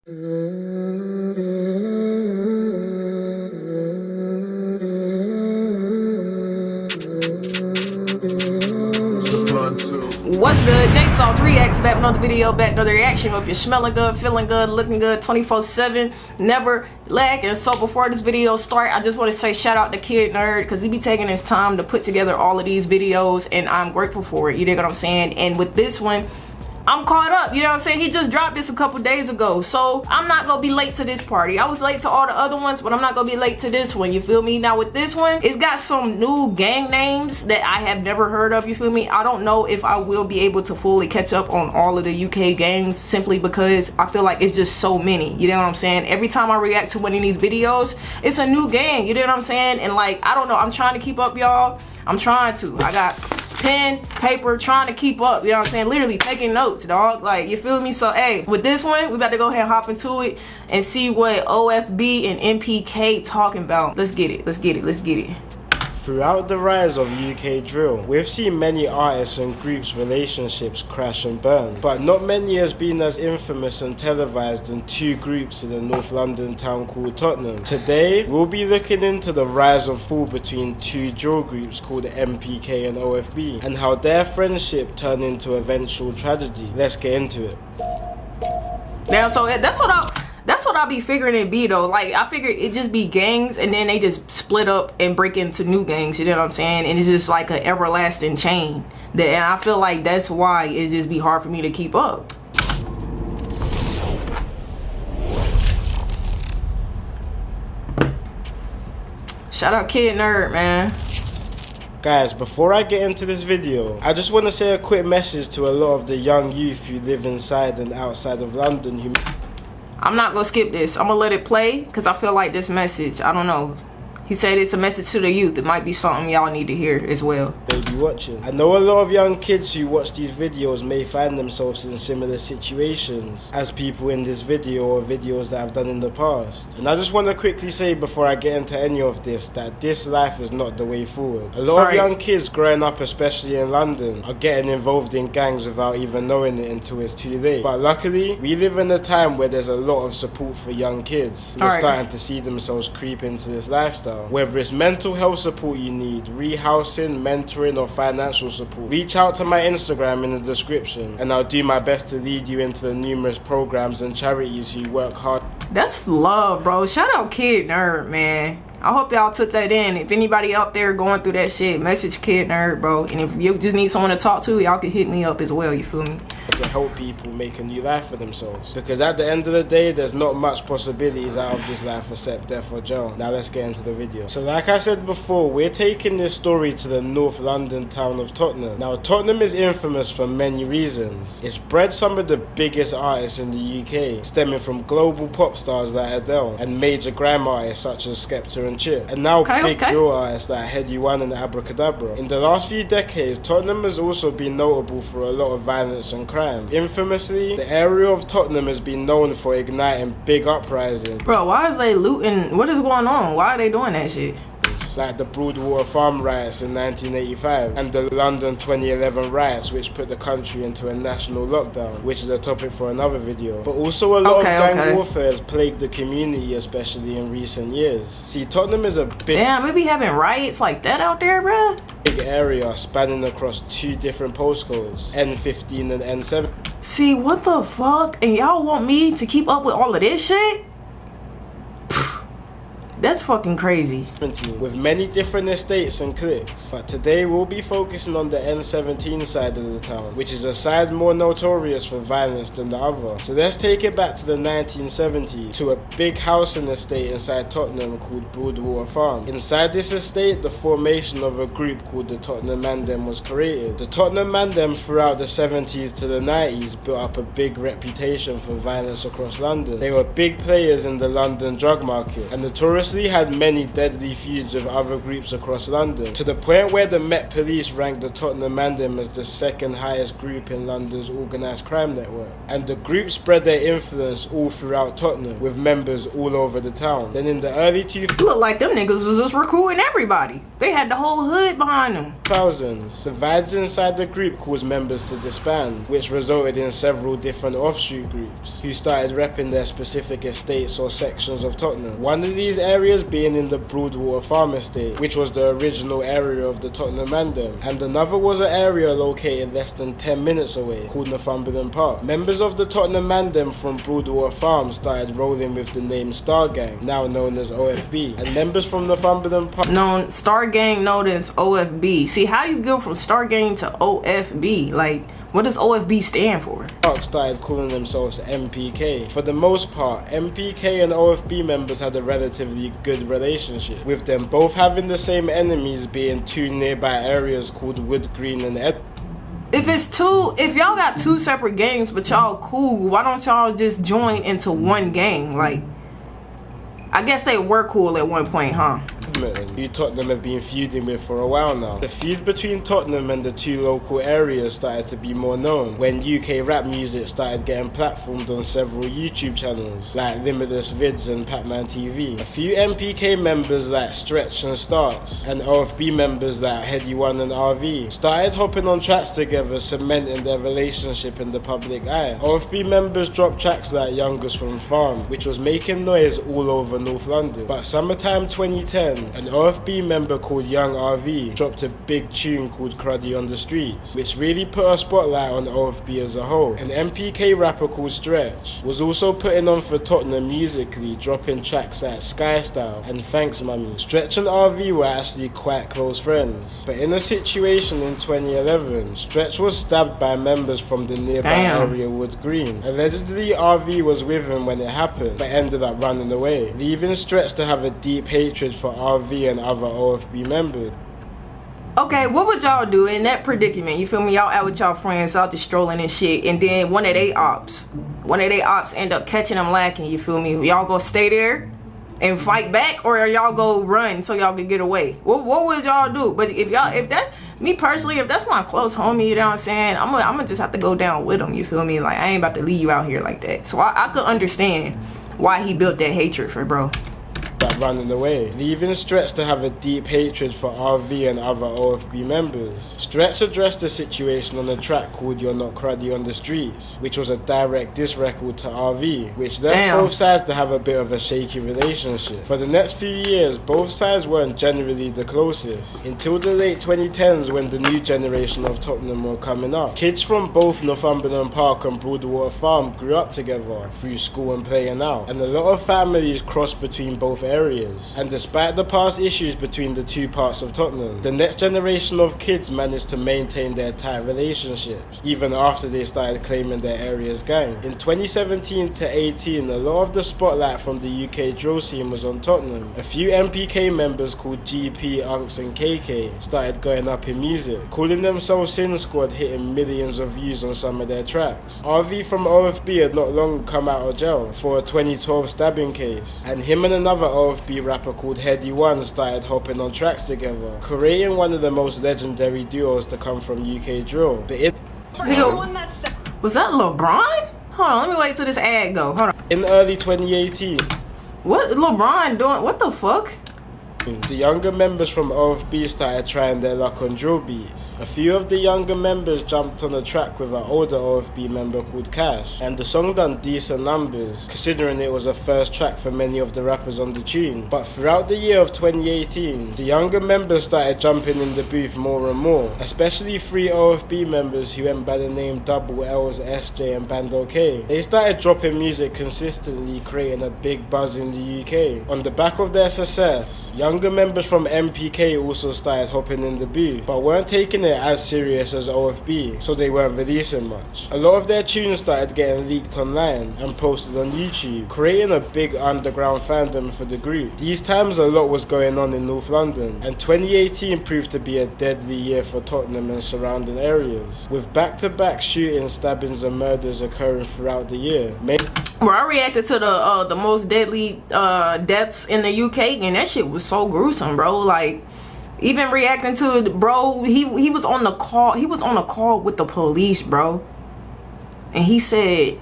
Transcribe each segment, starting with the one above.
What's good? J Sauce reacts, back another video, back another reaction. Hope you're smelling good, feeling good, looking good 24/7, never lag. And so before this video start, I just want to say shout out to Kid Nerd, because he be taking his time to put together all of these videos, and I'm grateful for it. You dig what I'm saying? And with this one, I'm caught up, you know what I'm saying? He just dropped this a couple days ago, so I'm not gonna be late to this party. I was late to all the other ones, but I'm not gonna be late to this one, you feel me? Now with this one, it's got some new gang names that I have never heard of, you feel me? I don't know if I will be able to fully catch up on all of the UK gangs, simply because I feel like it's just so many, you know what I'm saying? Every time I react to one of these videos, it's a new gang, you know what I'm saying? And like, I don't know, I'm trying to keep up, y'all. I'm trying to. I got pen, paper, trying to keep up, you know what I'm saying? Literally taking notes, dog. Like, you feel me? So, hey, with this one, we about to go ahead and hop into it and see what OFB and NPK talking about. Let's get it. Let's get it. Let's get it. Throughout the rise of UK drill, we've seen many artists and groups' relationships crash and burn, but not many has been as infamous and televised than two groups in a North London town called Tottenham. Today, we'll be looking into the rise and fall between two drill groups called NPK and OFB, and how their friendship turned into eventual tragedy. Let's get into it. Now, so that's what I be figuring it be though. Like, I figure it just be gangs, and then they just split up and break into new gangs, you know what I'm saying? And it's just like an everlasting chain. And I feel like that's why it just be hard for me to keep up. Shout out Kid Nerd, man. Guys, before I get into this video, I just want to say a quick message to a lot of the young youth who live inside and outside of London who... I'm not gonna skip this. I'm gonna let it play because I feel like this message, I don't know. He said it's a message to the youth. It might be something y'all need to hear as well. Baby watching. I know a lot of young kids who watch these videos may find themselves in similar situations as people in this video or videos that I've done in the past. And I just want to quickly say before I get into any of this that this life is not the way forward. A lot of young kids growing up, especially in London, are getting involved in gangs without even knowing it until it's too late. But luckily, we live in a time where there's a lot of support for young kids. They're starting to see themselves creep into this lifestyle. Whether it's mental health support you need, rehousing, mentoring, or financial support, reach out to my Instagram in the description and I'll do my best to lead you into the numerous programs and charities who work hard. That's love, bro. Shout out Kid Nerd, man. I hope y'all took that in. If anybody out there going through that shit, message Kid Nerd, bro. And if you just need someone to talk to, y'all can hit me up as well, you feel me? To help people make a new life for themselves. Because at the end of the day, there's not much possibilities out of this life except death or jail. Now let's get into the video. So like I said before, we're taking this story to the North London town of Tottenham. Now Tottenham is infamous for many reasons. It's bred some of the biggest artists in the UK, stemming from global pop stars like Adele and major grime artists such as Skepta and Chip, and now big drill artists like Heady One and Abracadabra. In the last few decades, Tottenham has also been notable for a lot of violence and crime. Infamously, the area of Tottenham has been known for igniting big uprisings. Bro, why is they looting? What is going on? Why are they doing that shit? Like the Broadwater Farm riots in 1985 and the London 2011 riots, which put the country into a national lockdown, which is a topic for another video. But also a lot of gang warfare has plagued the community, especially in recent years. See, Tottenham is a big... Damn, we be having riots like that out there, bro? Big area spanning across two different postcodes, N15 and N7. See, what the fuck? And y'all want me to keep up with all of this shit? That's fucking crazy. With many different estates and cliques. But today we'll be focusing on the N17 side of the town, which is a side more notorious for violence than the other. So let's take it back to the 1970s to a big housing estate inside Tottenham called Broadwater Farm. Inside this estate, the formation of a group called the Tottenham Mandem was created. The Tottenham Mandem throughout the 70s to the 90s built up a big reputation for violence across London. They were big players in the London drug market, and the tourist personally had many deadly feuds with other groups across London, to the point where the Met Police ranked the Tottenham Mandem as the second highest group in London's organised crime network. And the group spread their influence all throughout Tottenham, with members all over the town. Then in the early 2000s, Look like them niggas was just recruiting everybody. They had the whole hood behind them. divides inside the group caused members to disband, which resulted in several different offshoot groups who started repping their specific estates or sections of Tottenham. One of these areas being in the Broadwater Farm Estate, which was the original area of the Tottenham Mandem, and another was an area located less than 10 minutes away called Northumberland Park. Members of the Tottenham Mandem from Broadwater Farm started rolling with the name Star Gang, now known as OFB, and members from Northumberland Park Star Gang known as OFB. See, how you go from Star Gang to OFB? Like, what does OFB stand for? started calling themselves NPK. For the most part, NPK and OFB members had a relatively good relationship, with them both having the same enemies being two nearby areas called Wood Green and Ed. If y'all got two separate gangs but y'all cool, why don't y'all just join into one gang? Like, I guess they were cool at one point, huh? Who Tottenham have been feuding with for a while now. The feud between Tottenham and the two local areas started to be more known when UK rap music started getting platformed on several YouTube channels like Limitless Vids and Pac-Man TV. A few NPK members like Stretch and Starts, and OFB members like Heady One and RV started hopping on tracks together, cementing their relationship in the public eye. OFB members dropped tracks like Youngers from Farm, which was making noise all over North London. But summertime 2010, an OFB member called Young RV dropped a big tune called Cruddy on the Streets, which really put a spotlight on OFB as a whole. An NPK rapper called Stretch was also putting on for Tottenham musically, dropping tracks like Sky Style and Thanks Mummy. Stretch and RV were actually quite close friends, but in a situation in 2011, Stretch was stabbed by members from the nearby area Wood Green. Allegedly, RV was with him when it happened, but ended up running away, leaving Stretch to have a deep hatred for RV and other OFB members. Okay, what would y'all do in that predicament? You feel me? Y'all out with y'all friends, out just strolling and shit, and then one of they ops end up catching them lacking. You feel me? Y'all go stay there and fight back, or y'all go run so y'all can get away? What would y'all do? But if that's me personally, if that's my close homie, you know what I'm saying, I'm gonna just have to go down with him. You feel me? Like, I ain't about to leave you out here like that. So I could understand why he built that hatred for bro. But running away, leaving Stretch to have a deep hatred for RV and other OFB members. Stretch addressed the situation on a track called You're Not Cruddy on the Streets, which was a direct diss record to RV, which left both sides to have a bit of a shaky relationship. For the next few years, both sides weren't generally the closest, until the late 2010s when the new generation of Tottenham were coming up. Kids from both Northumberland Park and Broadwater Farm grew up together through school and playing out, and a lot of families crossed between both areas. And despite the past issues between the two parts of Tottenham, the next generation of kids managed to maintain their tight relationships even after they started claiming their area's gang. In 2017 to 18, a lot of the spotlight from the UK drill scene was on Tottenham. A few NPK members called GP, Unks and KK started going up in music, calling themselves Sin Squad, hitting millions of views on some of their tracks. RV from OFB had not long come out of jail for a 2012 stabbing case, and him and another OFB rapper called Heady One started hopping on tracks together, creating one of the most legendary duos to come from UK drill. But was that LeBron? Hold on, let me wait till this ad go. Hold on. In early 2018, what LeBron doing? What the fuck? the younger members from OFB started trying their luck on drill beats. A few of the younger members jumped on a track with an older OFB member called Cash, and the song done decent numbers, considering it was a first track for many of the rappers on the tune. But throughout the year of 2018, the younger members started jumping in the booth more and more, especially three OFB members who went by the name Double L's, SJ and Bando K. They started dropping music consistently, creating a big buzz in the UK. On the back of their success, younger members from NPK also started hopping in the booth, but weren't taking it as serious as OFB, so they weren't releasing much. A lot of their tunes started getting leaked online and posted on YouTube, creating a big underground fandom for the group. These times a lot was going on in North London, and 2018 proved to be a deadly year for Tottenham and surrounding areas, with back-to-back shootings, stabbings and murders occurring throughout the year. Bro, I reacted to the most deadly deaths in the UK, and that shit was so gruesome, bro. Like, even reacting to it, bro, he was on the call. He was on a call with the police, bro, and he said,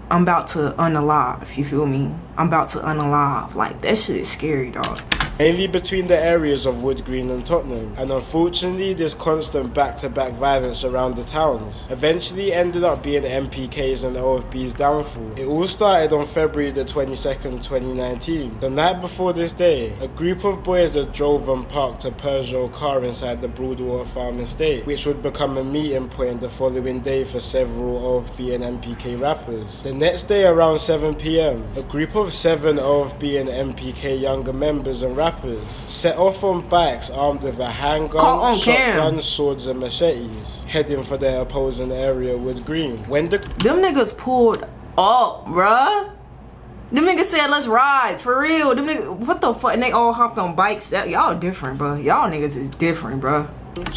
"I'm about to unalive." You feel me? I'm about to unalive. Like, that shit is scary, dog. Mainly between the areas of Wood Green and Tottenham, and unfortunately this constant back-to-back violence around the towns eventually ended up being NPK's and OFB's downfall. It all started on February the 22nd, 2019. The night before this day, a group of boys that drove and parked a Peugeot car inside the Broadwater Farm estate, which would become a meeting point the following day for several OFB and NPK rappers. The next day around 7 PM, a group of 7 OFB and NPK younger members and rappers set off on bikes armed with a handgun, shotguns, swords and machetes, heading for their opposing area, Wood Green. When them niggas pulled up, bruh. Them niggas said, "Let's ride," for real. Them niggas, what the fuck? And they all hopped on bikes. That y'all different, bruh. Y'all niggas is different, bruh.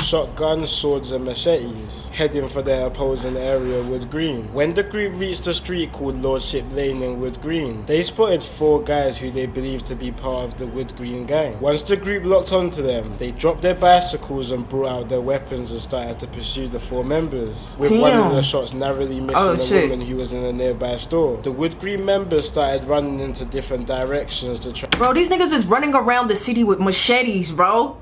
Shotguns, swords and machetes, heading for their opposing area, Wood Green. When the group reached a street called Lordship Lane in Wood Green, they spotted 4 guys who they believed to be part of the Wood Green gang. Once the group locked onto them, they dropped their bicycles and brought out their weapons and started to pursue the 4 members, with one of the shots narrowly missing a woman who was in a nearby store. The Wood Green members started running into different directions to try. Bro, these niggas is running around the city with machetes, bro.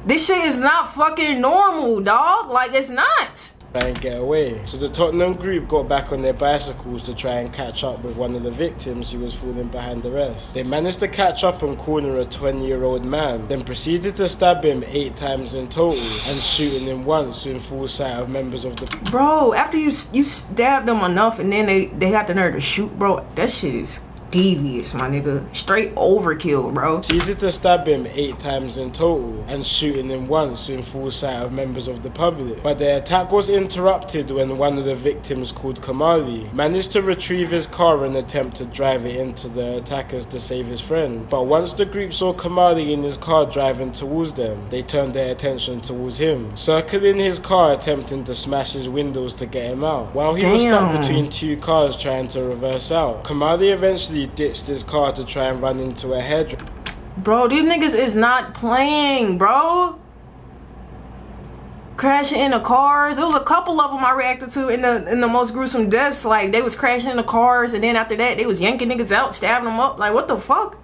This shit is not fucking normal, dog. Like, it's not. Try and get away. So the Tottenham group got back on their bicycles to try and catch up with one of the victims who was falling behind the rest. They managed to catch up and corner a 20-year-old man, then proceeded to stab him 8 times in total and shooting him once in full sight of members of the... Bro, after you stabbed them enough and then they got the nerve to shoot, bro, that shit is devious, my nigga. Straight overkill, bro. Proceeded to stab him 8 times in total and shooting him once in full sight of members of the public. But the attack was interrupted when one of the victims, called Kamali, managed to retrieve his car and attempt to drive it into the attackers to save his friend. But once the group saw Kamali in his car driving towards them, they turned their attention towards him, circling his car attempting to smash his windows to get him out. While he was stuck between 2 cars trying to reverse out, Kamali eventually ditched his car to try and run into a hedge. Bro, these niggas is not playing, bro. Crashing into cars. There was a couple of them I reacted to in the most gruesome deaths. Like, they was crashing into cars, and then after that they was yanking niggas out, stabbing them up. Like, what the fuck?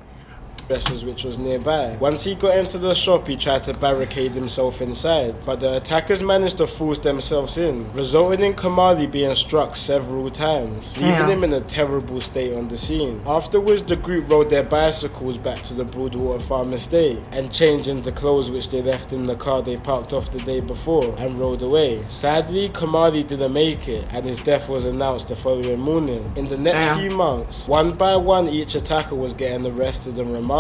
Which was nearby. Once he got into the shop, he tried to barricade himself inside, but the attackers managed to force themselves in, resulting in Kamali being struck several times, leaving him in a terrible state on the scene. Afterwards, the group rode their bicycles back to the Broadwater Farm estate and changed into clothes which they left in the car they parked off the day before and rode away. Sadly, Kamali didn't make it, and his death was announced the following morning. In the next few months, one by one, each attacker was getting arrested and remanded.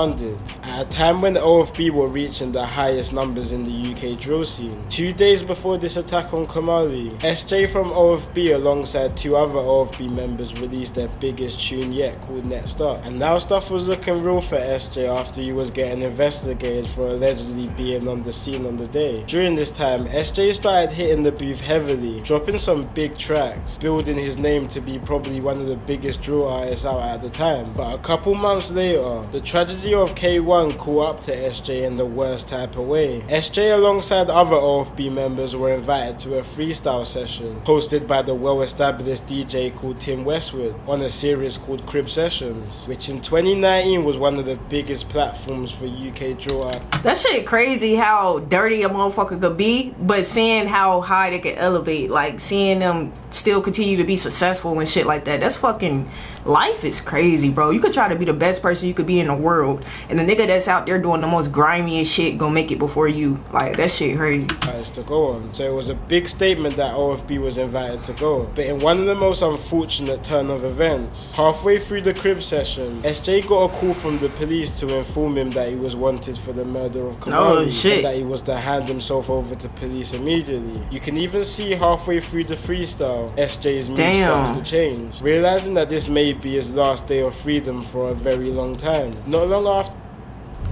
At a time when the OFB were reaching the highest numbers in the UK drill scene. 2 days before this attack on Kamali, SJ from OFB alongside 2 other OFB members released their biggest tune yet, called Next Up. And now stuff was looking real for SJ after he was getting investigated for allegedly being on the scene on the day. During this time, SJ started hitting the booth heavily, dropping some big tracks, building his name to be probably one of the biggest drill artists out at the time. But a couple months later, the tragedy of K1 caught up to SJ in the worst type of way. SJ alongside other OFB members were invited to a freestyle session hosted by the well-established DJ called Tim Westwood on a series called Crib Sessions, which in 2019 was one of the biggest platforms for UK drill art. That shit crazy how dirty a motherfucker could be, but seeing how high they could elevate, like seeing them still continue to be successful and shit like that. That's fucking... Life is crazy, bro. You could try to be the best person you could be in the world, and the nigga that's out there doing the most grimiest shit gonna make it before you. Like, that shit crazy. To go on. So it was a big statement that OFB was invited to go. But in one of the most unfortunate turn of events, halfway through the crib session, SJ got a call from the police to inform him that he was wanted for the murder of Kamali, and that he was to hand himself over to police immediately. You can even see halfway through the freestyle, SJ's mood starts to change, realizing that this may be his last day of freedom for a very long time. Not long after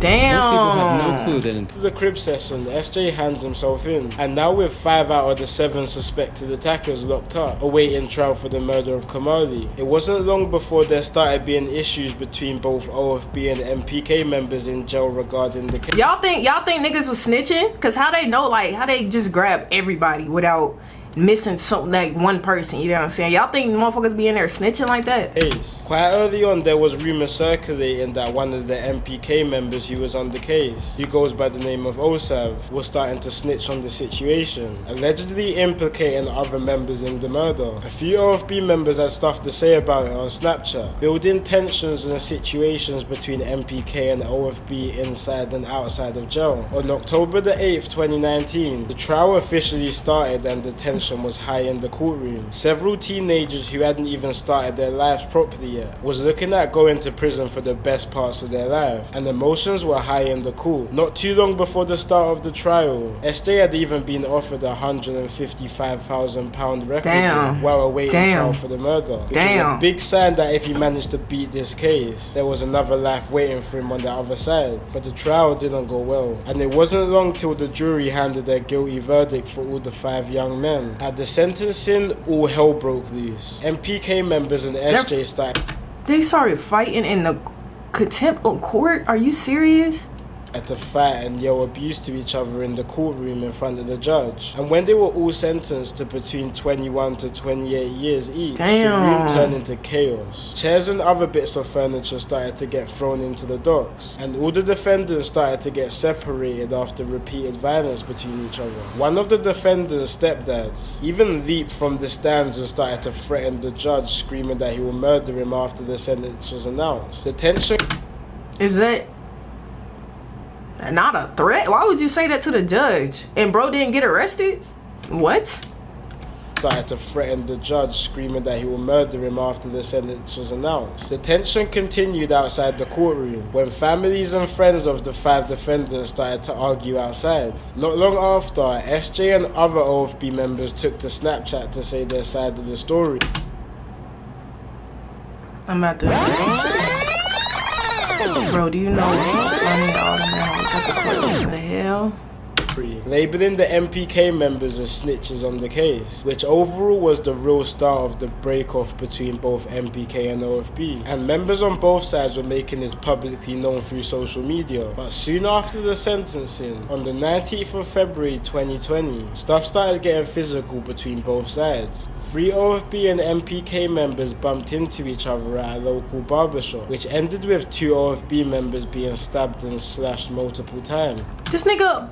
Damn. Most people have no clue that After the crib session, SJ hands himself in, and now with 5 out of the 7 suspected attackers locked up, awaiting trial for the murder of Kamali. It wasn't long before there started being issues between both OFB and MPK members in jail regarding the case. Y'all think niggas was snitching? Cause how they know, like, how they just grab everybody without missing something, like one person, you know what I'm saying? Y'all think motherfuckers be in there snitching like that? Quite early on, there was rumors circulating that one of the MPK members who was on the case, who goes by the name of Osav, was starting to snitch on the situation, allegedly implicating other members in the murder. A few OFB members had stuff to say about it on Snapchat, building tensions and situations between MPK and OFB inside and outside of jail. On October the 8th, 2019, the trial officially started and the tension was high in the courtroom. Several teenagers who hadn't even started their lives properly yet was looking at going to prison for the best parts of their life, and emotions were high in the court. Not too long before the start of the trial, SJ had even been offered £155,000 record deal while awaiting trial for the murder, which was a big sign that if he managed to beat this case, there was another life waiting for him on the other side. But the trial didn't go well, and it wasn't long till the jury handed their guilty verdict for all the 5 young men. At the sentencing, all hell broke loose. MPK members and SJ They started fighting in the contempt of court? Are you serious? To fight and yell abuse to each other in the courtroom in front of the judge. And when they were all sentenced to between 21 to 28 years each, the room turned into chaos. Chairs and other bits of furniture started to get thrown into the docks, and all the defendants started to get separated after repeated violence between each other. One of the defendants' stepdads even leaped from the stands and started to threaten the judge, screaming that he will murder him after the sentence was announced. The tension... Is that not a threat? Why would you say that to the judge? And bro didn't get arrested? What? Started to threaten the judge, screaming that he will murder him after the sentence was announced. The tension continued outside the courtroom when families and friends of the 5 defendants started to argue outside. Not long after, SJ and other OFB members took to Snapchat to say their side of the story. I'm at the... Bro, do you know what's funny? All the what the hell? Labeling the MPK members as snitches on the case, which overall was the real start of the break-off between both MPK and OFB. And members on both sides were making this publicly known through social media. But soon after the sentencing, on the 19th of February 2020, stuff started getting physical between both sides. 3 OFB and MPK members bumped into each other at a local barbershop, which ended with 2 OFB members being stabbed and slashed multiple times. This nigga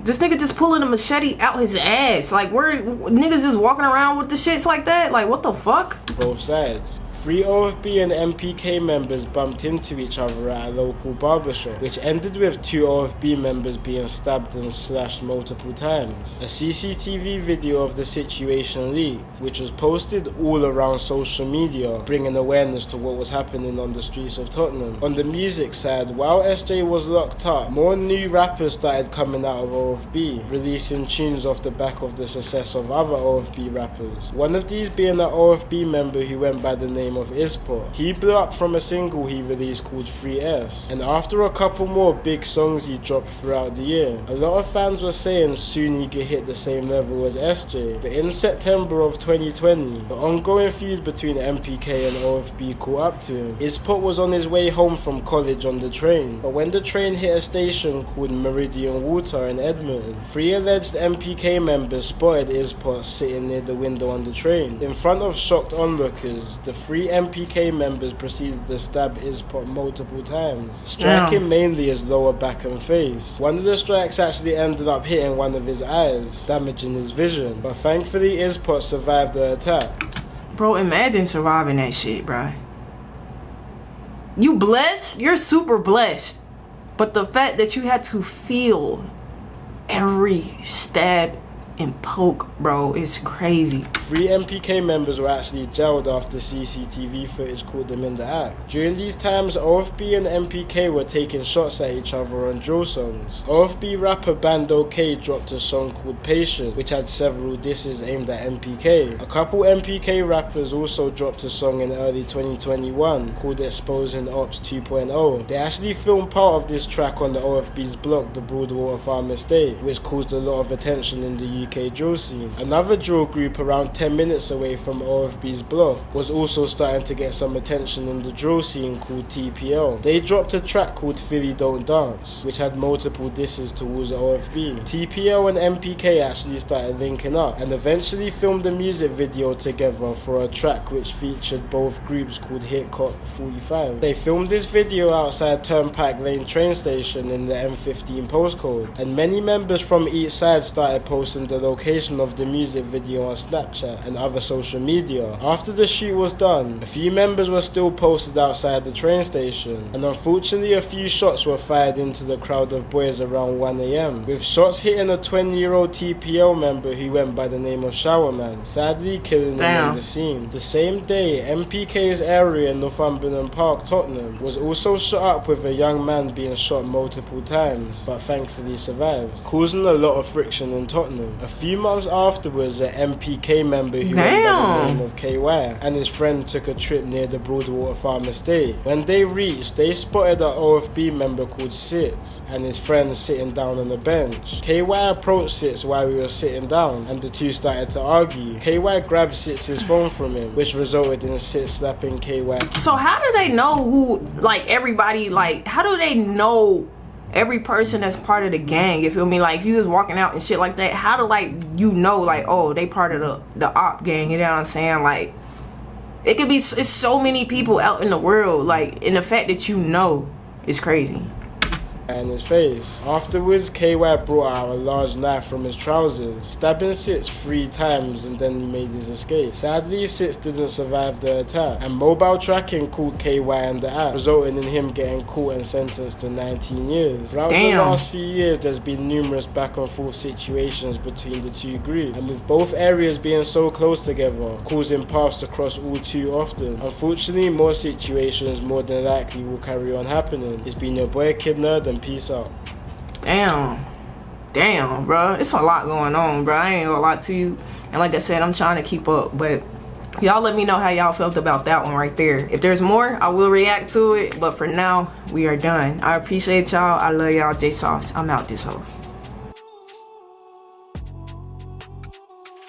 this nigga just pulling a machete out his ass. Like, where niggas just walking around with the shits like that? Like, what the fuck? Both sides. 3 OFB and MPK members bumped into each other at a local barbershop, which ended with 2 OFB members being stabbed and slashed multiple times. A CCTV video of the situation leaked, which was posted all around social media, bringing awareness to what was happening on the streets of Tottenham. On the music side, while SJ was locked up, more new rappers started coming out of OFB, releasing tunes off the back of the success of other OFB rappers. One of these being an OFB member who went by the name of Ispot. He blew up from a single he released called 3S, and after a couple more big songs he dropped throughout the year. A lot of fans were saying soon he could hit the same level as SJ, but in September of 2020, the ongoing feud between MPK and OFB caught up to him. Ispot was on his way home from college on the train, but when the train hit a station called Meridian Water in Edmonton, 3 alleged MPK members spotted Ispot sitting near the window on the train. In front of shocked onlookers, the 3 MPK members proceeded to stab Ispot multiple times, striking mainly his lower back and face. One of the strikes actually ended up hitting one of his eyes, damaging his vision, but thankfully Ispot survived the attack. Bro, imagine surviving that shit, bro. You blessed? You're super blessed. But the fact that you had to feel every stab and poke, bro, is crazy. 3 NPK members were actually jailed after CCTV footage caught them in the act. During these times, OFB and NPK were taking shots at each other on drill songs. OFB rapper Bando K dropped a song called Patient, which had several disses aimed at NPK. A couple NPK rappers also dropped a song in early 2021 called Exposing Ops 2.0. They actually filmed part of this track on the OFB's block, the Broadwater Farm Estate, which caused a lot of attention in the UK drill scene. Another drill group around 10 minutes away from OFB's block was also starting to get some attention in the drill scene called TPL. They dropped a track called Philly Don't Dance, which had multiple disses towards the OFB. TPL and NPK actually started linking up and eventually filmed a music video together for a track which featured both groups called Hit Cop 45. They filmed this video outside Turnpike Lane train station in the M15 postcode, and many members from each side started posting the location of the music video on Snapchat and other social media. After the shoot was done, a few members were still posted outside the train station, and unfortunately a few shots were fired into the crowd of boys around 1 AM, with shots hitting a 20-year-old TPL member who went by the name of Showerman, sadly killing him in the scene. The same day, MPK's area in Northumberland Park, Tottenham, was also shot up with a young man being shot multiple times, but thankfully survived, causing a lot of friction in Tottenham. A few months afterwards, an MPK member who went by the name of KY and his friend took a trip near the Broadwater Farm Estate. When they reached, they spotted an OFB member called Sitz and his friend sitting down on a bench. KY approached Sitz while we were sitting down and the two started to argue. KY grabbed Sitz's phone from him, which resulted in Sitz slapping KY. So how do they know who, like, everybody, like, how do they know every person that's part of the gang? You feel me? Like, if you was walking out and shit like that, how do, like, you know, like, oh, they part of the op gang, you know what I'm saying? Like, it could be, it's so many people out in the world, like, and the fact that you know is crazy. In his face. Afterwards, KY brought out a large knife from his trousers, stabbing Sitz 3 times and then he made his escape. Sadly, Sitz didn't survive the attack, and mobile tracking caught KY in the act, resulting in him getting caught and sentenced to 19 years. Throughout the last few years, there's been numerous back and forth situations between the two groups, and with both areas being so close together, causing paths to cross all too often. Unfortunately, more situations more than likely will carry on happening. It's been your boy Kid Nerd, and peace out. Damn, bro. It's a lot going on, bro. I ain't gonna lie to you. And like I said, I'm trying to keep up. But y'all let me know how y'all felt about that one right there. If there's more, I will react to it. But for now, we are done. I appreciate y'all. I love y'all. J Sauce. I'm out this hoe.